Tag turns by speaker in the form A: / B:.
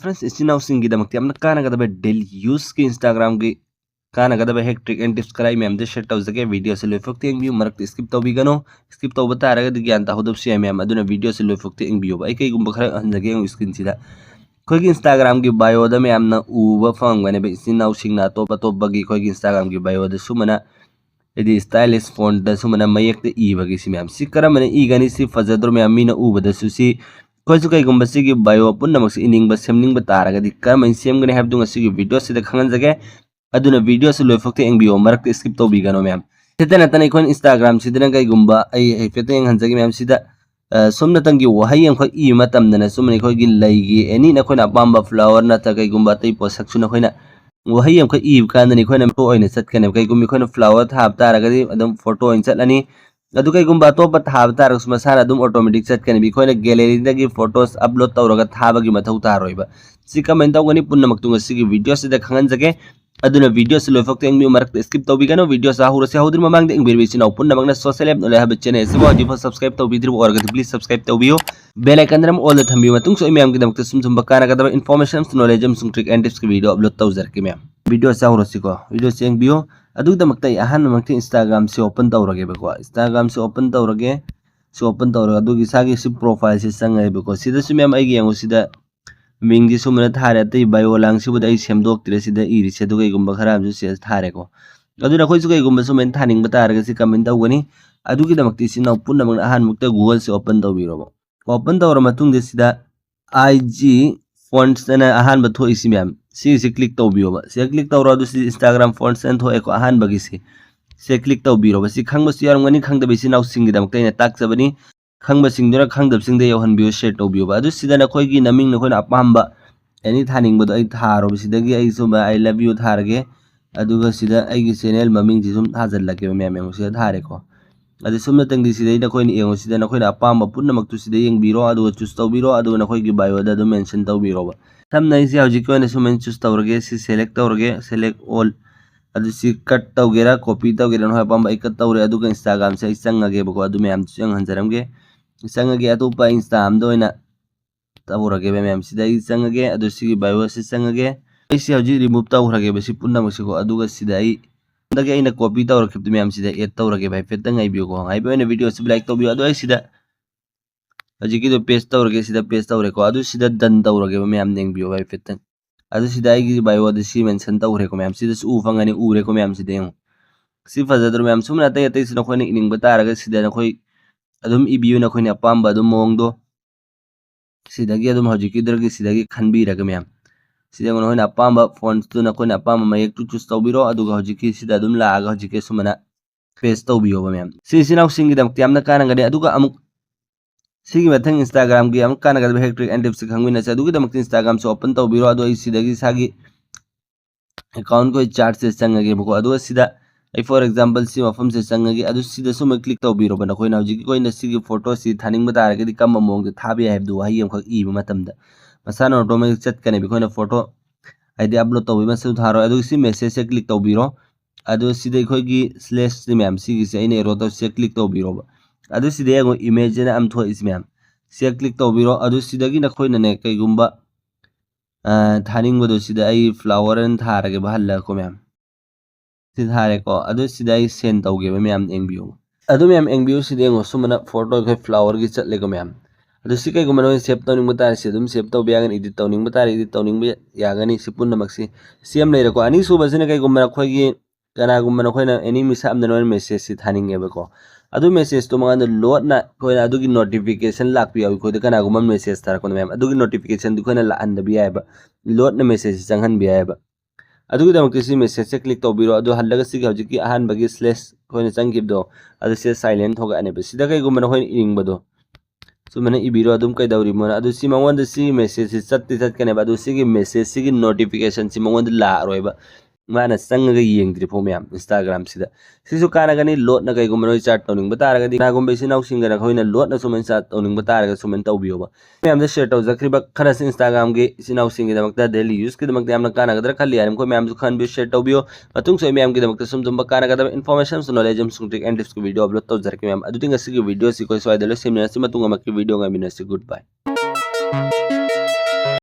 A: Friends इसिनाउ सिंगी दमक्ति हमना कानागदबे daily use की Instagram की कानागदबे hack trick and tips कराई मैम दे शेयर तौजगे वीडियो से लोफक्ति एंग व्यू मरक स्किप तौबिगनो स्किप तौब तारगदि ग्यान ताहुदब से मैम अदुना वीडियो से लोफक्ति एंग व्यू बाई कईगुम खरा हंजगे एंग स्क्रीन सिदा खोगी इंस्टाग्राम की बायो द मैम ना उब फंगने बे इसिनाउ सिंगना तोप तोपगी खोगी इंस्टाग्राम की बायो द सुमना यदि स्टाइलिश फॉन्ट द सुमना मयक द ईबगी सी मैम सी करमने ईगनी सी फजदर मैम मीना उबद सुसी कोई कईगुम से बायो पुनमक इनिंग सेमनिंग तारगदि करम सेमगने हैबदुंग सिगी वीडियो से खंगनजगे अदुना वीडियो से लोफक्ति एंग व्यू मरक स्किप तौबिगनो मैम सिदा नतन इखोन इंस्टाग्राम सिदना कईगुम आई फेते एंग हंजगे मैम सिदा सोमना तंगी वहाई अंख ई मतमदना सुमने खोगी लईगी एनी नखोना अपाम्बा फ्लावर नता कईगुम्बा तई पोसक सुना खोना वहाई अंख ई कांदनी खोना फोटो ओइना चटकने कईगुम खोना फ्लावर थाब तारगदि अदम फोटो ओइन चटलनी अदु कईगुम्बा तोप थाब तारगस मसाना अदुम ऑटोमेटिक चटकने बि खोना गैलरी दगी फोटोस अपलोड तौरगा थाबगी मथौ तारोइबा सि कमेंट तौगनी पुन्नमक तुंग सिगी वीडियो से खंगनजगे अदुना वीडियो से लोफक्ति एंग मरक स्किप तौबिगनो वीडियो सा हुरसे हौद्रि ममांग दे इंबिर बिसिनाउ पुन्नमकना सोशल ऐप नले हब चैनल से बो सब्सक्राइब तौबिद्रि ओरगदि प्लीज सब्सक्राइब तौबियो बेल आइकन रम ऑल द थंबि मतुंग सो मैम गिदमक सुम बकानागदब इन्फॉर्मेशन नॉलेज सुम ट्रिक एंड टिप्स की वीडियो अपलोड तौजरके मैम वीडियो सा हुरसिको वीडियो से एंबियो अदुगदमक अहन मक इंस्टाग्राम से ओपन तौरगे बको इंस्टाग्राम से ओपन तौरगे से ओपन तौरगे अदुगी सागी सि प्रोफाइल से संगे बको सिदसु मैम आइगे यंगु सिदा मिंगी सुमना थारे तई बायो लांग सिबुद आई सेमदोक्तिरे सिदा इरिसे दु कईगुम्बा खराम से थारेको अदुना खोइसु कईगुम्बा सुमेन थानिंग बतारगे सि कमेंट तौगनी अदुगी दमक्ति सिना पुन्नमक अहन मुक्ता गूगल से ओपन तौबिरोबो ओपन तौर मतुंग दे सिदा आईजी फॉन्ट्स ना अहन बथो इसी मैम से क्लिक तौबियोबा से क्लिक तौर अदु सि इंस्टाग्राम फॉन्ट्स एन थोएको अहन बगी से क्लिक तौबिरोबा सि खंगबसि यारंगनी खंगदबि सिनाउ सिंगी दमक्ता इन ताकजबनी खंगब सिंगदुना खंगदब सिंगदे यौहनबियो शेयर तौबियोबा अदु सिदा नखोइगी नमिंग नखोइना अपाम्बा एनी थानिंगबदो आई थारो सिदगी आई सुम आई लव यू थारगे अदुगा सिदा आईगी चैनल ममिंग जिसुम थाजल्लके मैम एंगो सिदा थारेको अदु सुमना तंगदी सिदा नखोइन एंगो सिदा नखोइना अपाम्बा पुन्नमक तु सिदा येंगबिरो अदुगा चूज तौबिरो अदुगा नखोइगी बायो दा दु मेंशन तौबिरोबा समना इसे हौजिक कोइना सुमेन चूज तौरगे सि सेलेक्ट तौरगे सेलेक्ट ऑल अदु सि कट तौगेरा कॉपी तौगेरा नो अपाम्बा आई कट तौरे अदुगा इंस्टाग्राम से चंगगे बको अदु मैम चंग हंजरमगे चंगगे अतोपा इंस्टाग्राम दोइना तौरगे मैम सिदा चंगगे अदु सिगी बायो से चंगगे इसे हौजिक रिमूव तौरगे बसि पुन्नमसिको अदुगा सिदा आई दगे आइना कॉपी तौरखिब मैम सिदा एड तौरगे भाई फेतंग आइबियो को आइबो एना वीडियो से लाइक तौबियो अदु आई सिदा हौजिकी दो पेज तौरगे सिदा पेज तौरेको अदु सिदा डन तौरगे मैम नेंगबियो भाई फेतंग अदु सिदा आइगी बायो अदु सि मेंशन तौरेको मैम सिदा उ फंगani उरेको मैम सिदा यंग सि फजदर मैम सुमना तय तय सिना खोइना इनिंग बतारगे सिदा नखोइ अदुम इबियो नखोइना अपाम्बा अदुम मोंगदो सिदागी अदुम हौजिकी दरगी सिदागी खनबिरगे मैम सिदा नखोइना अपाम्बा फॉन्ट्स तु नखोइना अपाम्बा मयक तु चूज तौबिरो अदुगा हौजिकी सिदा अदुम लागा हौजिके सुमना पेज तौबियो मैम सिनाउ सिंगी दमक्ति यामना कानगदे अदुगा अमुक सिगी मथंग इंस्टाग्राम की अमुक कानगदे हैक ट्रिक एंड टिप्स खंगमिना से अदुगी दमक्ति इंस्टाग्राम से ओपन तौबिरो अदु आई सिदागी सागी अकाउंट को चार्ट से चंगगे बको अदुगा सिदा आई फॉर एग्जांपल सी मफम से चंगगे अदु सिदा सुम क्लिक तौबिरो बना कोइना हौजिकी कोइना सिगी फोटो सि थानिंग बतारगदि कम मोंग थाबे हैबदु वहाई हमख ई मतमदा मसाना ऑटोमेटिक चटकने बि कोइना फोटो आइदि अपलोड तौबि मसे थारो अदु सि मैसेज से क्लिक तौबिरो अदु सिदा खोइगी स्लैश से मैम सिगी से आइने एरो तो से क्लिक तौबिरो अदु सिदा एगो इमेज ना अम थो इस मैम से क्लिक तौबिरो अदु सिदागी नखोइना ने कईगुम्बा थानिंग बदो सिदा आई फ्लावर एन थारगे बहल्ला को मैम सि थारेको अदु सिदा आई सेंड तौगे मैम एंगबियो अदु मैम एंगबियो सिदा एगो सुमना फोटो के फ्लावर की चटलेको मैम अदु सि कईगुम्बा नो सेव तौनिंग बतार से अदुम सेव तौबे यागन एडिट तौनिंग बतार एडिट तौनिंग यागनी सि पुन्नमक्सि सेम लेरको अनि सुबसिना कईगुम्बा खोइगी कनागुम्बा नखोइना एनी मिसामना नो मेसेज सि थानिंगेबको अदु मेसेज तो मंगा लोडना कोइना अदुगी नोटिफिकेशन लाकपियो कोइदा कनागुम्बा मेसेज तारको मैम अदुगी नोटिफिकेशन दुखोइना लाहन बियायबा लोडना मेसेज चंगहन बियायबा अदुगी दमक्ति सि मेसेज से क्लिक तौबिरो अदु हल्लगा सिगी हौजिकी अहान बगी स्लैश कोइना चंगिबदो अदु से साइलेंट होगा अनेबा सिदा कईगुम्बा नखोइना इनिंगबदो सुमना इबिरो अदुम कईदौरिमो अदु सि मंगोंदा सि मेसेज सि चत्ति चटकनेबा अदु सिगी मेसेज सिगी नोटिफिकेशन सि मंगोंदा लारोइबा माना संगगा येंगद्रिफो मैम इंस्टाग्राम सिदा सिसु कानागनी लोड न कईगुम्बा नो चार्ट तौनिंग बतारगदि नागुम्बे सिनाउ सिंगना खोइना लोड न सुमन चार्ट तौनिंग बतारगा सुमन तौबियोबा मैम दे शेयर तौजख्रिबा खरस इंस्टाग्राम के सिनाउ सिंगी दमक्ता डेली यूज के दमक्ता यामना कानागदर खल्ली यारम को मैम खन बि शेयर तौबियो मतुंग सो मैम के दमक्ता सुमजुम कानागदा इन्फॉर्मेशन नॉलेज सुम ट्रिक एंड टिप्स को वीडियो अपलोड तौजरके मैम अदुतिंग सिगी वीडियो सि कोइ स्वाइदलो सेमना सि मतुंग मक्की वीडियो गा मिनस गुड बाय।